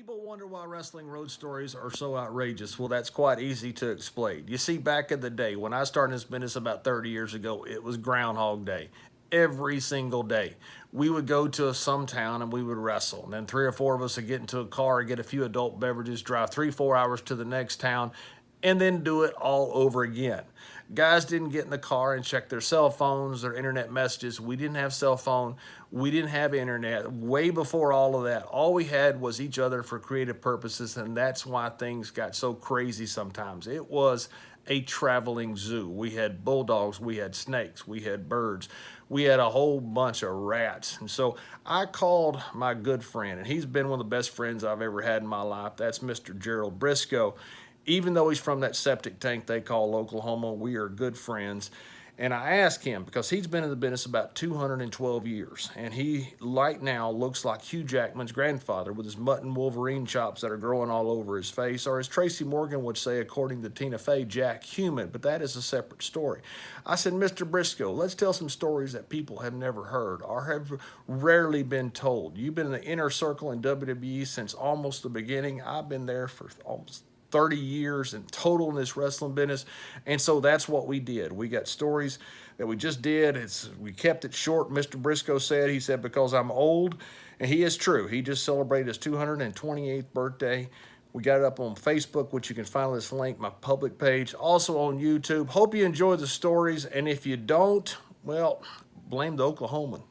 People wonder why wrestling road stories are so outrageous. Well, that's quite easy to explain. You see, back in the day, when I started this business about 30 years ago, it was Groundhog Day. Every single day. We would go to some town and we would wrestle. And then three or four of us would get into a car, get a few adult beverages, drive 3, 4 hours to the next town, and then do it all over again. Guys didn't get in the car and check their cell phones, their internet messages. We didn't have cell phone. We didn't have internet. Way before all of that, all we had was each other for creative purposes, and that's why things got so crazy sometimes. It was a traveling zoo. We had bulldogs, we had snakes, we had birds, we had a whole bunch of rats. And so I called my good friend, and he's been one of the best friends I've ever had in my life. That's Mr. Gerald Brisco. Even though he's from that septic tank they call Oklahoma, we are good friends. And I asked him because he's been in the business about 212 years. And he, right now, looks like Hugh Jackman's grandfather with his mutton Wolverine chops that are growing all over his face. Or as Tracy Morgan would say, according to Tina Fey, Jack Human. But that is a separate story. I said, Mr. Brisco, let's tell some stories that people have never heard or have rarely been told. You've been in the inner circle in WWE since almost the beginning. I've been there for almost 30 years in total in this wrestling business. And so that's what we did. We got stories that we just did. We kept it short. Mr. Brisco said, he said, because I'm old, and he is true. He just celebrated his 228th birthday. We got it up on Facebook, which you can find this link, my public page, also on YouTube. Hope you enjoy the stories. And if you don't, well, blame the Oklahoman.